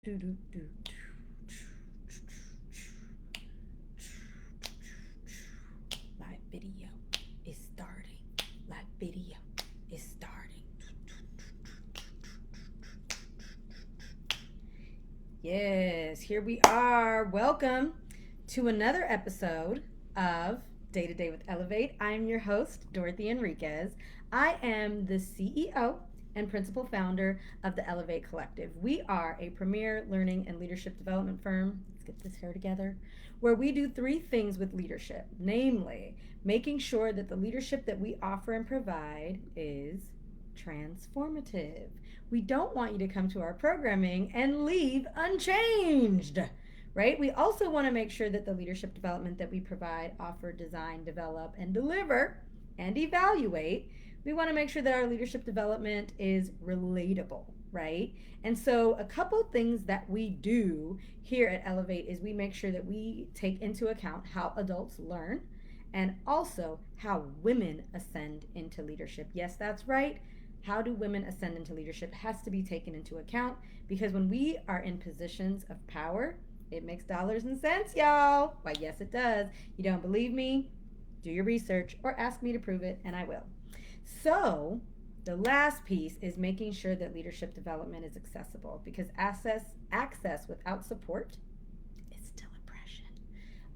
Do, do, do. Live video is starting. Live video is starting. Yes, here we are. Welcome to another episode of Day to Day with Elevate. I'm your host, Dorothy Enriquez. I am the CEO and principal founder of the Elevate Collective. We are a premier learning and leadership development firm. Let's get this hair together. Where we do three things with leadership, namely, making sure that the leadership that we offer and provide is transformative. We don't want you to come to our programming and leave unchanged, right? We also want to make sure that the leadership development that we provide, offer, design, develop, and deliver and evaluate, we want to make sure that our leadership development is relatable, right? And so, a couple things that we do here at Elevate is we make sure that we take into account how adults learn and also how women ascend into leadership. Yes, that's right. How do women ascend into leadership has to be taken into account because when we are in positions of power, it makes dollars and cents, y'all. Why, yes, it does. You don't believe me? Do your research or ask me to prove it, and I will. So, the last piece is making sure that leadership development is accessible because access without support is still oppression.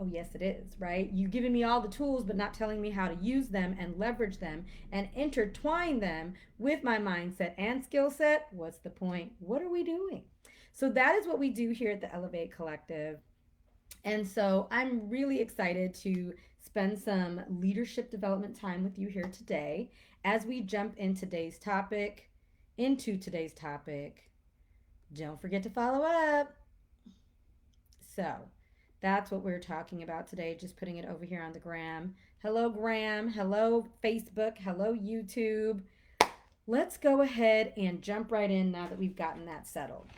Oh, yes, it is, right? You've given me all the tools, but not telling me how to use them and leverage them and intertwine them with my mindset and skill set. What's the point? What are we doing? So, that is what we do here at the Elevate Collective. And so, I'm really excited to spend some leadership development time with you here today as we jump in today's topic. Into today's topic, don't forget to follow up. So, that's what we're talking about today. Just putting it over here on the gram. Hello, Gram. Hello, Facebook. Hello, YouTube. Let's go ahead and jump right in now that we've gotten that settled.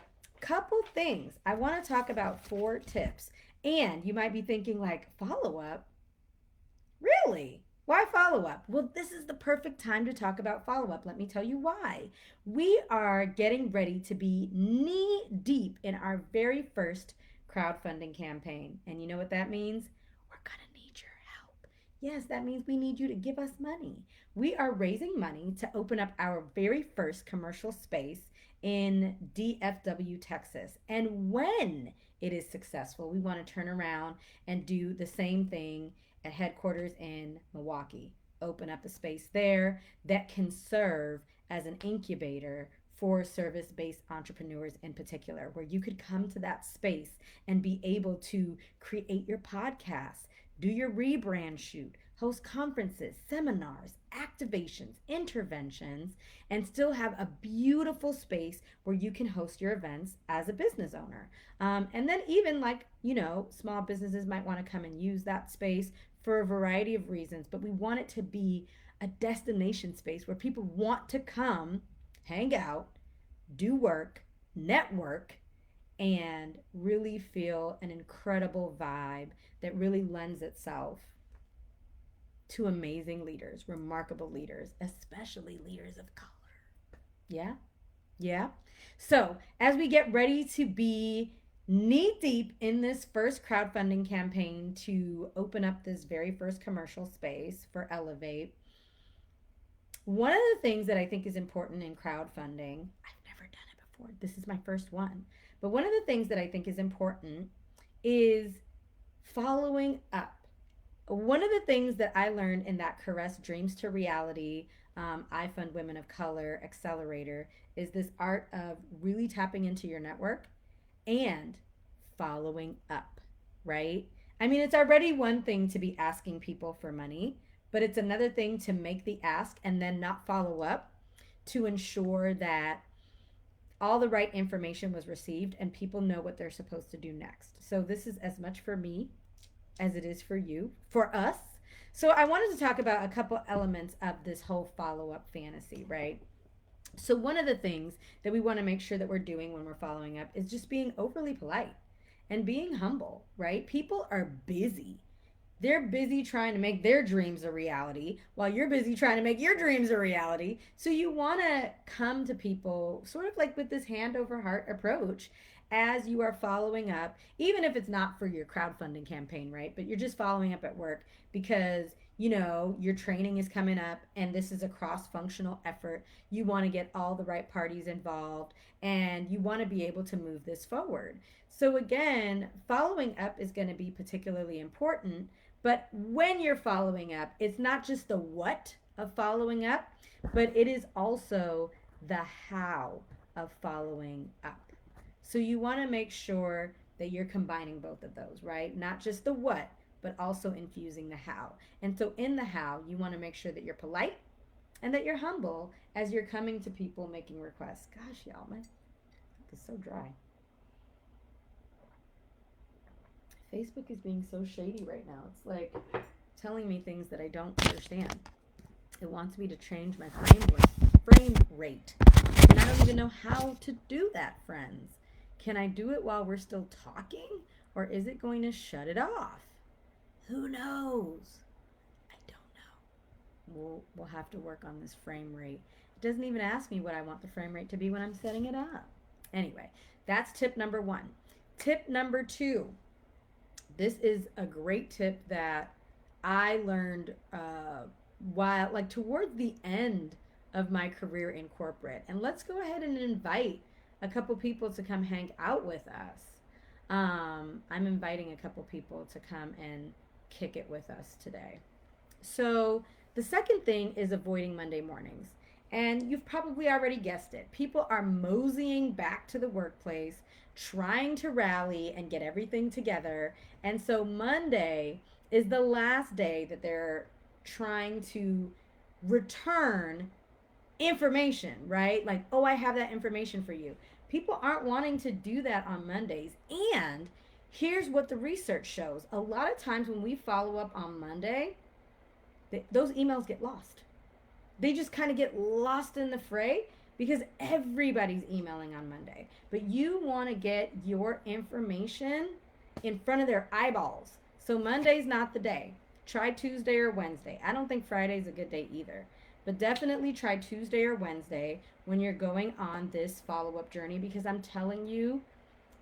Couple things. I want to talk about 4 tips. And you might be thinking, like, follow up? Really? Why follow up? Well, this is the perfect time to talk about follow up. Let me tell you why. We are getting ready to be knee deep in our very first crowdfunding campaign. And you know what that means? We're going to need your help. Yes, that means we need you to give us money. We are raising money to open up our very first commercial space in DFW, Texas. And when it is successful, we want to turn around and do the same thing at headquarters in Milwaukee. Open up a space there that can serve as an incubator for service based entrepreneurs in particular, where you could come to that space and be able to create your podcast, do your rebrand shoot, host conferences, seminars, activations, interventions, and still have a beautiful space where you can host your events as a business owner. And then, even like, small businesses might want to come and use that space for a variety of reasons, but we want it to be a destination space where people want to come, hang out, do work, network, and really feel an incredible vibe that really lends itself to amazing leaders, remarkable leaders, especially leaders of color. Yeah? Yeah. So, as we get ready to be knee deep in this first crowdfunding campaign to open up this very first commercial space for Elevate, one of the things that I think is important in crowdfunding, I've never done it before. This is my first one. But one of the things that I think is important is following up. One of the things that I learned in that Caress Dreams to Reality I Fund Women of Color Accelerator is this art of really tapping into your network and following up, right? I mean, it's already one thing to be asking people for money, but it's another thing to make the ask and then not follow up to ensure that all the right information was received and people know what they're supposed to do next. So, this is as much for me as it is for you, for us. So, I wanted to talk about a couple elements of this whole follow up fantasy, right? So, one of the things that we want to make sure that we're doing when we're following up is just being overly polite and being humble, right? People are busy. They're busy trying to make their dreams a reality while you're busy trying to make your dreams a reality. So you want to come to people sort of like with this hand over heart approach as you are following up, even if it's not for your crowdfunding campaign, right? But you're just following up at work because your training is coming up and this is a cross functional effort. You want to get all the right parties involved and you want to be able to move this forward. So, again, following up is going to be particularly important. But when you're following up, it's not just the what of following up, but it is also the how of following up. So you want to make sure that you're combining both of those, right? Not just the what, but also infusing the how. And so in the how, you want to make sure that you're polite and that you're humble as you're coming to people making requests. Gosh, y'all, my mouth is so dry. Facebook is being so shady right now. It's like telling me things that I don't understand. It wants me to change my frame rate. And I don't even know how to do that, friends. Can I do it while we're still talking? Or is it going to shut it off? Who knows? I don't know. We'll have to work on this frame rate. It doesn't even ask me what I want the frame rate to be when I'm setting it up. Anyway, that's tip number 1. Tip number 2. This is a great tip that I learned while, like, towards the end of my career in corporate. And let's go ahead and invite a couple people to come hang out with us. I'm inviting a couple people to come and kick it with us today. So the second thing is avoiding Monday mornings. And you've probably already guessed it. People are moseying back to the workplace, trying to rally and get everything together. And so Monday is the last day that they're trying to return information, right? Like, oh, I have that information for you. People aren't wanting to do that on Mondays. And here's what the research shows. A lot of times when we follow up on Monday, those emails get lost. They just kind of get lost in the fray because everybody's emailing on Monday. But you want to get your information in front of their eyeballs. So Monday's not the day. Try Tuesday or Wednesday. I don't think Friday's a good day either. But definitely try Tuesday or Wednesday when you're going on this follow-up journey, because I'm telling you,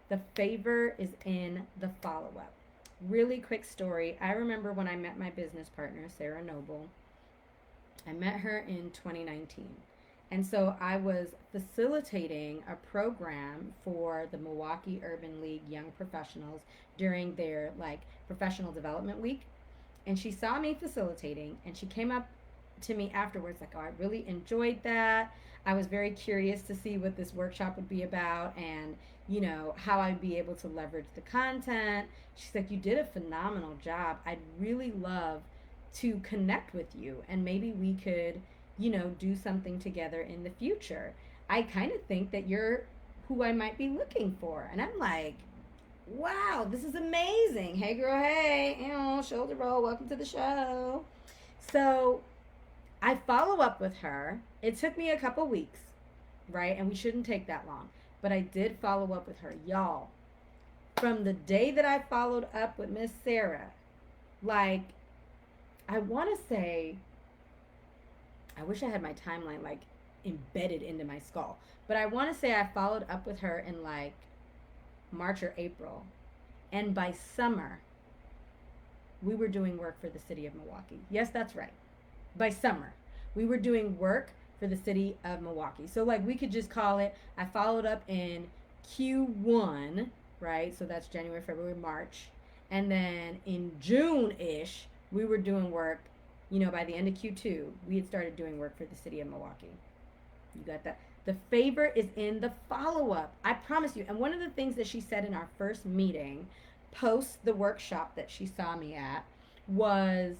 the favor is in the follow-up. Really quick story. I remember when I met my business partner, Sarah Noble. I met her in 2019. And so I was facilitating a program for the Milwaukee Urban League Young Professionals during their professional development week. And she saw me facilitating and she came up to me afterwards like, oh, I really enjoyed that. I was very curious to see what this workshop would be about and, how I'd be able to leverage the content. She's like, you did a phenomenal job. I'd really love to connect with you and maybe we could, do something together in the future. I kind of think that you're who I might be looking for. And I'm like, wow, this is amazing. Hey girl, hey, shoulder roll, welcome to the show. So I follow up with her. It took me a couple weeks, right? And we shouldn't take that long. But I did follow up with her. Y'all, from the day that I followed up with Miss Sarah, I want to say, I wish I had my timeline embedded into my skull. But I want to say I followed up with her in March or April. And by summer, we were doing work for the city of Milwaukee. Yes, that's right. By summer, we were doing work for the city of Milwaukee. So we could just call it, I followed up in Q1, right? So that's January, February, March. And then in June-ish, we were doing work, by the end of Q2, we had started doing work for the city of Milwaukee. You got that? The favor is in the follow-up. I promise you. And one of the things that she said in our first meeting, post the workshop that she saw me at, was,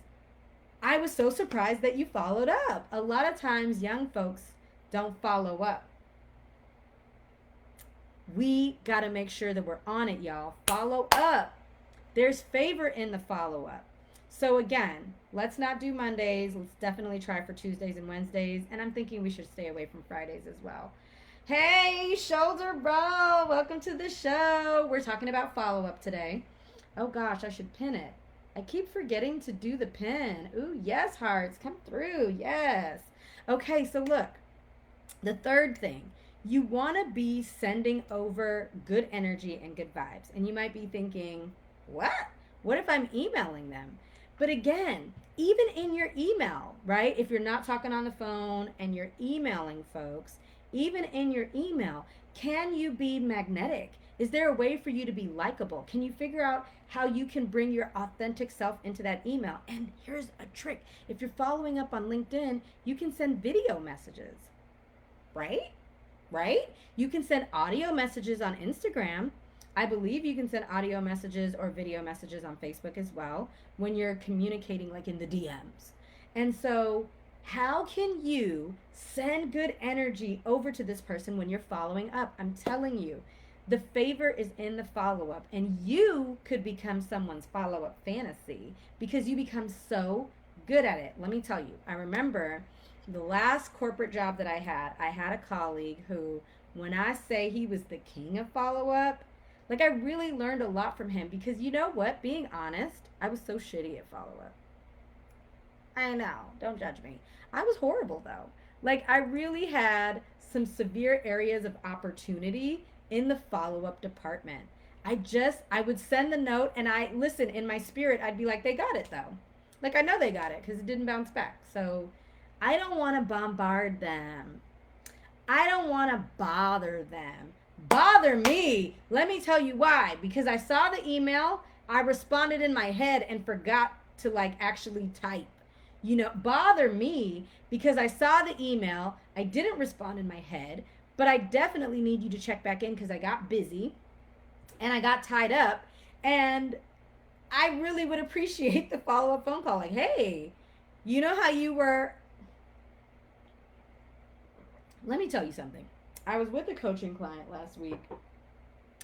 I was so surprised that you followed up. A lot of times young folks don't follow up. We got to make sure that we're on it, y'all. Follow up. There's favor in the follow-up. So again, let's not do Mondays. Let's definitely try for Tuesdays and Wednesdays. And I'm thinking we should stay away from Fridays as well. Hey, shoulder bro, welcome to the show. We're talking about follow-up today. Oh gosh, I should pin it. I keep forgetting to do the pin. Ooh, yes, hearts, come through, yes. Okay, so look, the third thing, You want to be sending over good energy and good vibes. And you might be thinking, what? What if I'm emailing them? But again, even in your email, right? If you're not talking on the phone and you're emailing folks, even in your email, can you be magnetic? Is there a way for you to be likable? Can you figure out how you can bring your authentic self into that email? And here's a trick. If you're following up on LinkedIn, you can send video messages, right? Right? You can send audio messages on Instagram. I believe you can send audio messages or video messages on Facebook as well when you're communicating like in the DMs. And so, how can you send good energy over to this person when you're following up? I'm telling you, the favor is in the follow up, and you could become someone's follow up fantasy because you become so good at it. Let me tell you, I remember the last corporate job that I had a colleague who, when I say he was the king of follow up, like I really learned a lot from him because you know what? Being honest, I was so shitty at follow up. I know, don't judge me. I was horrible though. Like I really had some severe areas of opportunity in the follow up department. I would send the note and I listen in my spirit, I'd be like, they got it though. Like I know they got it because it didn't bounce back. So I don't want to bombard them. I don't want to bother them. Bother me. Let me tell you why. Because I saw the email, I responded in my head and forgot to like actually type. You know, bother me because I saw the email, I didn't respond in my head, but I definitely need you to check back in because I got busy and I got tied up. And I really would appreciate the follow up phone call like, hey, you know how you were. Let me tell you something. I was with a coaching client last week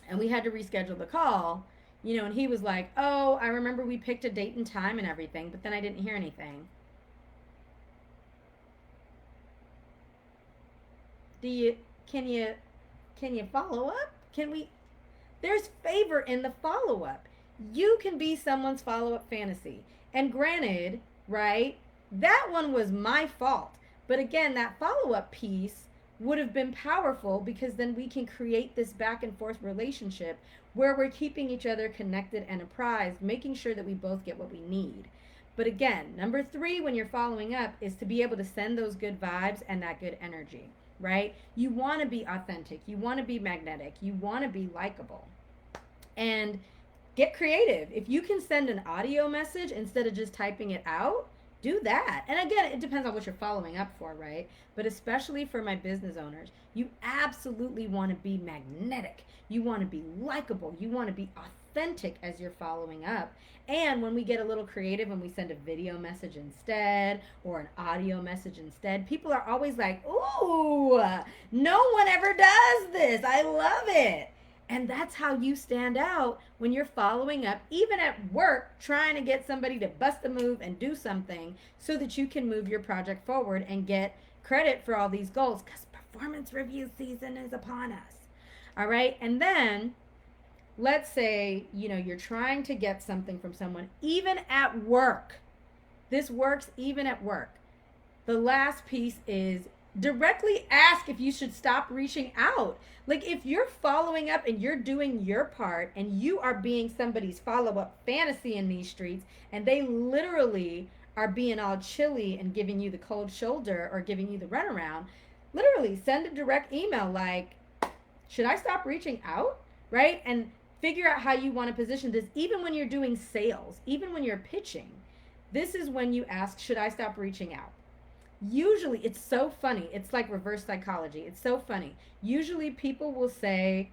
and we had to reschedule the call, you know, and he was like, oh, I remember we picked a date and time and everything, but then I didn't hear anything. Do you, can you, can you follow up? Can we, there's favor in the follow up. You can be someone's follow up fantasy. And granted, right, that one was my fault. But again, that follow up piece would have been powerful because then we can create this back and forth relationship where we're keeping each other connected and apprised, making sure that we both get what we need. But again, number three, when you're following up, is to be able to send those good vibes and that good energy, right? You want to be authentic, you want to be magnetic, you want to be likable. And get creative. If you can send an audio message instead of just typing it out, do that. And again, it depends on what you're following up for, right? But especially for my business owners, you absolutely want to be magnetic. You want to be likable. You want to be authentic as you're following up. And when we get a little creative and we send a video message instead or an audio message instead, people are always like, ooh, no one ever does this. I love it. And that's how you stand out when you're following up, even at work, trying to get somebody to bust a move and do something so that you can move your project forward and get credit for all these goals because performance review season is upon us. All right. And then let's say, you know, you're trying to get something from someone, even at work. This works even at work. The last piece is directly ask if you should stop reaching out. Like if you're following up and you're doing your part and you are being somebody's follow-up fantasy in these streets and they literally are being all chilly and giving you the cold shoulder or giving you the runaround, literally send a direct email like, should I stop reaching out? Right? And figure out how you want to position this even when you're doing sales, even when you're pitching. This is when you ask, should I stop reaching out? Usually it's so funny. It's like reverse psychology. It's so funny. Usually people will say,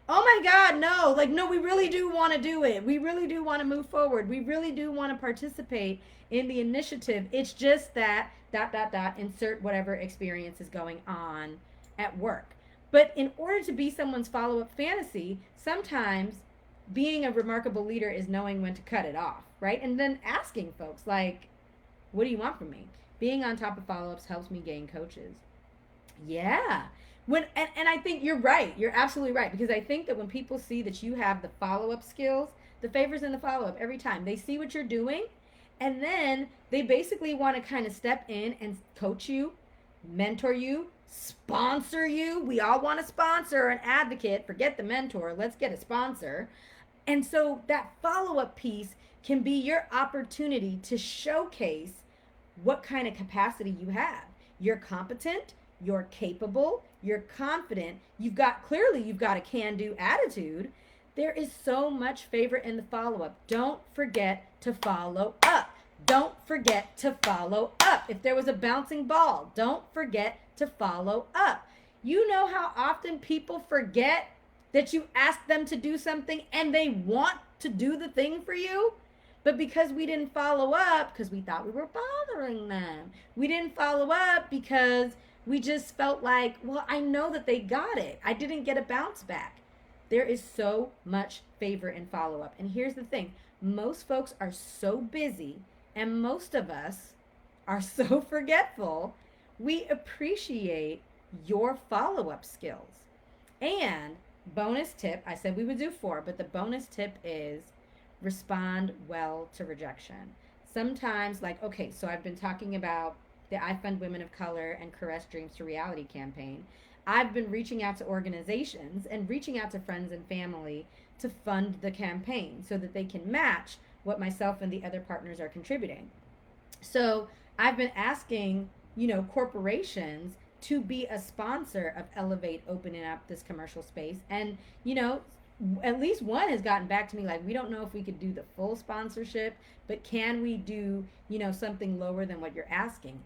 oh my God, no, like, no, we really do want to do it. We really do want to move forward. We really do want to participate in the initiative. It's just that, insert whatever experience is going on at work. But in order to be someone's follow-up fantasy, sometimes being a remarkable leader is knowing when to cut it off, right? And then asking folks, like, what do you want from me? Being on top of follow-ups helps me gain coaches. Yeah. And I think you're right. You're absolutely right. Because I think that when people see that you have the follow-up skills, the favors in the follow-up every time. They see what you're doing, and then they basically want to kind of step in and coach you, mentor you, sponsor you. We all want to sponsor an advocate. Forget the mentor. Let's get a sponsor. And so that follow up piece can be your opportunity to showcase what kind of capacity you have. You're competent, you're capable, you're confident, you've got a can do attitude. There is so much favor in the follow up. Don't forget to follow up. Don't forget to follow up. If there was a bouncing ball, don't forget to follow up. You know how often people forget that you ask them to do something and they want to do the thing for you? But because we didn't follow up, because we thought we were bothering them, we didn't follow up because we just felt like, well, I know that they got it. I didn't get a bounce back. There is so much favor in follow up. And here's the thing, most folks are so busy and most of us are so forgetful. We appreciate your follow up skills. And bonus tip, I said we would do 4, but the bonus tip is respond well to rejection. Sometimes, like, okay, so I've been talking about the I Fund Women of Color and Caress Dreams to Reality campaign. I've been reaching out to organizations and reaching out to friends and family to fund the campaign so that they can match what myself and the other partners are contributing. So I've been asking, corporations to be a sponsor of Elevate opening up this commercial space. And, at least one has gotten back to me like, we don't know if we could do the full sponsorship, but can we do, something lower than what you're asking?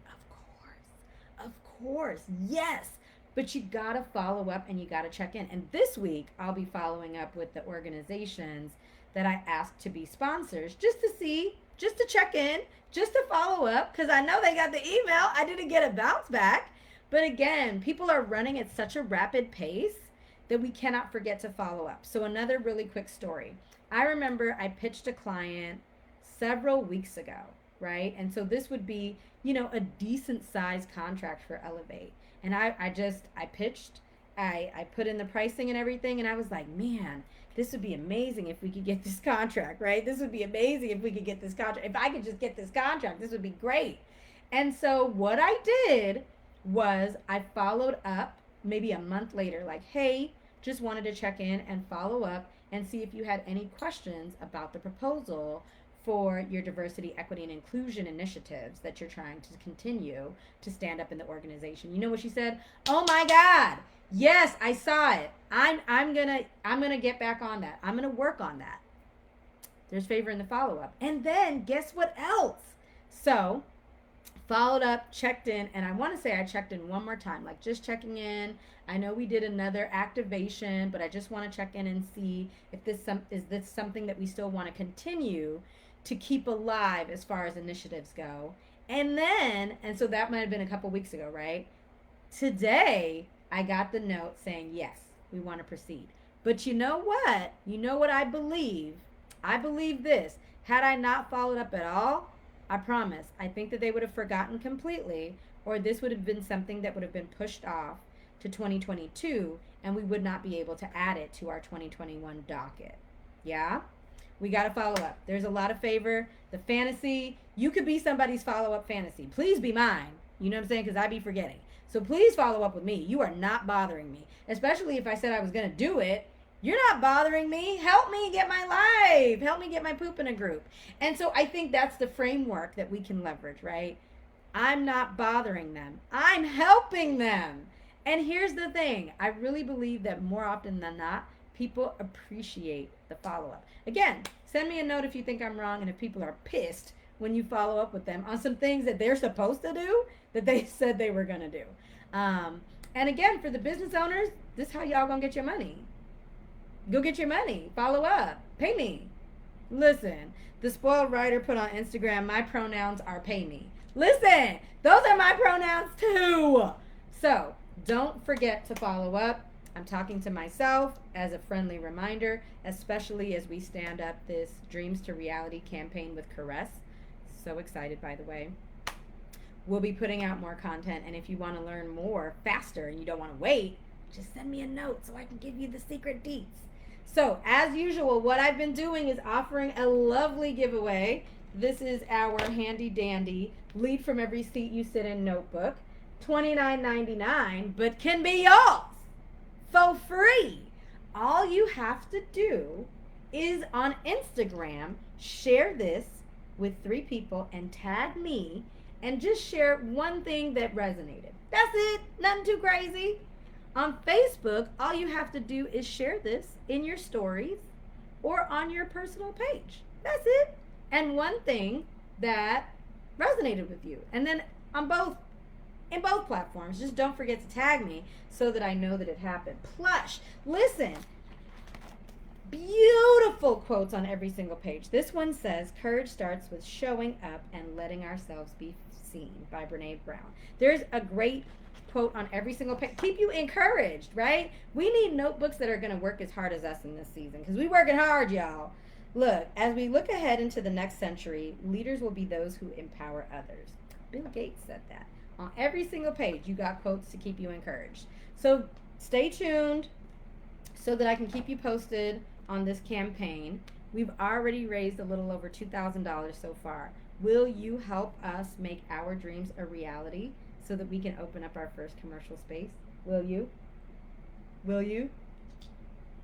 Of course, yes. But you gotta follow up and you gotta check in. And this week, I'll be following up with the organizations that I asked to be sponsors just to see, just to check in, just to follow up, because I know they got the email. I didn't get a bounce back. But again, people are running at such a rapid pace that we cannot forget to follow up. So another really quick story. I remember I pitched a client several weeks ago, right? And so this would be, a decent sized contract for Elevate. And I pitched, I put in the pricing and everything, and I was like, man, this would be amazing if we could get this contract, right? This would be amazing if we could get this contract. If I could just get this contract, this would be great. And so what I did was I followed up maybe a month later, like, hey, just wanted to check in and follow up and see if you had any questions about the proposal for your diversity, equity, and inclusion initiatives that you're trying to continue to stand up in the organization. You know what she said? Oh my God, yes, I saw it. I'm gonna get back on that. I'm gonna work on that. There's favor in the follow-up. And then guess what else? So followed up, checked in, and I want to say I checked in one more time, like just checking in. I know we did another activation, but I just want to check in and see if is this something that we still want to continue to keep alive as far as initiatives go. And so that might have been a couple weeks ago, right? Today, I got the note saying, yes, we want to proceed. But you know what? You know what I believe? I believe this. Had I not followed up at all, I promise, I think that they would have forgotten completely, or this would have been something that would have been pushed off to 2022, and we would not be able to add it to our 2021 docket. Yeah? We got to follow up. There's a lot of favor. The fantasy, you could be somebody's follow-up fantasy. Please be mine. You know what I'm saying? Because I be forgetting. So please follow up with me. You are not bothering me. Especially if I said I was going to do it. You're not bothering me. Help me get my life. Help me get my poop in a group. And so I think that's the framework that we can leverage, right? I'm not bothering them. I'm helping them. And here's the thing. I really believe that more often than not, people appreciate the follow-up. Again, send me a note if you think I'm wrong and if people are pissed when you follow up with them on some things that they're supposed to do that they said they were going to do. And again, for the business owners, this is how y'all going to get your money. Go get your money. Follow up. Pay me. Listen, the spoiled writer put on Instagram, my pronouns are pay me. Listen, those are my pronouns too. So don't forget to follow up. I'm talking to myself as a friendly reminder, especially as we stand up this Dreams to Reality campaign with Caress. So excited, by the way. We'll be putting out more content, and if you want to learn more faster and you don't want to wait, just send me a note so I can give you the secret deets. So, as usual, what I've been doing is offering a lovely giveaway. This is our handy dandy Lead from Every Seat You Sit In notebook. $29.99, but can be yours for free. All you have to do is on Instagram share this with 3 people and tag me and just share one thing that resonated. That's it. Nothing too crazy. On Facebook, all you have to do is share this in your stories or on your personal page. That's it. And one thing that resonated with you. And then on both in both platforms, just don't forget to tag me so that I know that it happened. Plush. Listen. Beautiful quotes on every single page. This one says, "Courage starts with showing up and letting ourselves be seen," by Brene Brown. There's a great quote on every single page. Keep you encouraged, right? We need notebooks that are going to work as hard as us in this season because we working hard, y'all. Look, as we look ahead into the next century, leaders will be those who empower others. Bill Gates said that. On every single page, you got quotes to keep you encouraged. So stay tuned so that I can keep you posted on this campaign. We've already raised a little over $2,000 so far. Will you help us make our dreams a reality so that we can open up our first commercial space? Will you? Will you?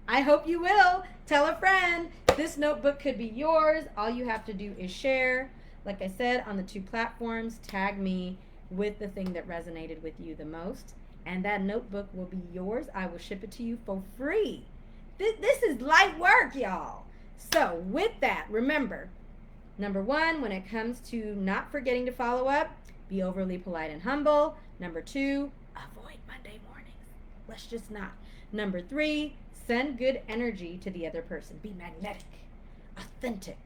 I hope you will. Tell a friend. This notebook could be yours. All you have to do is share. Like I said, on the 2 platforms, tag me with the thing that resonated with you the most. And that notebook will be yours. I will ship it to you for free. This is light work, y'all. So with that, remember, number 1, when it comes to not forgetting to follow up, be overly polite and humble. Number 2, avoid Monday mornings. Let's just not. Number 3, send good energy to the other person. Be magnetic, authentic,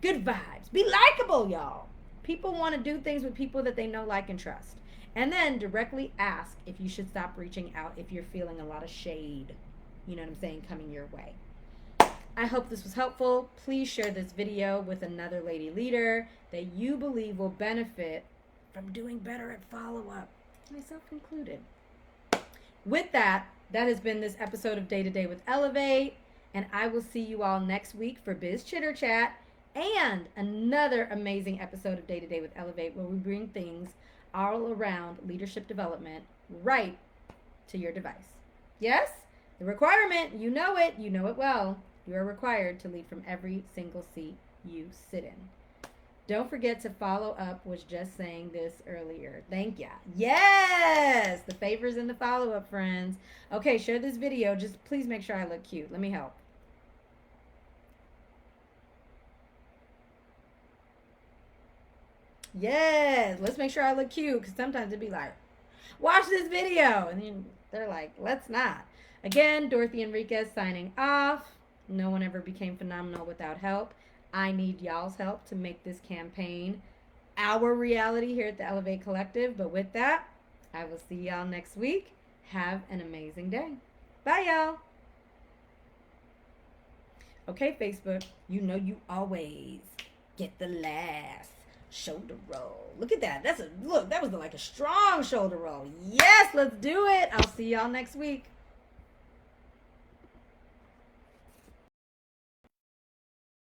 good vibes. Be likable, y'all. People want to do things with people that they know, like, and trust. And then directly ask if you should stop reaching out if you're feeling a lot of shade, you know what I'm saying, coming your way. I hope this was helpful. Please share this video with another lady leader that you believe will benefit from doing better at follow-up, myself included. With that, that has been this episode of Day to Day with Elevate, and I will see you all next week for Biz Chitter Chat and another amazing episode of Day to Day with Elevate, where we bring things all around leadership development right to your device. Yes? The requirement, you know it well. You are required to lead from every single seat you sit in. Don't forget to follow up, was just saying this earlier. Thank ya. Yes! The favors and the follow-up, friends. Okay, share this video. Just please make sure I look cute. Let me help. Yes! Let's make sure I look cute, because sometimes it'd be like, watch this video! And then they're like, let's not. Again, Dorothy Enriquez signing off. No one ever became phenomenal without help. I need y'all's help to make this campaign our reality here at the Elevate Collective. But with that, I will see y'all next week. Have an amazing day. Bye, y'all. Okay, Facebook, you know you always get the last shoulder roll. Look at that. That was like a strong shoulder roll. Yes, let's do it. I'll see y'all next week.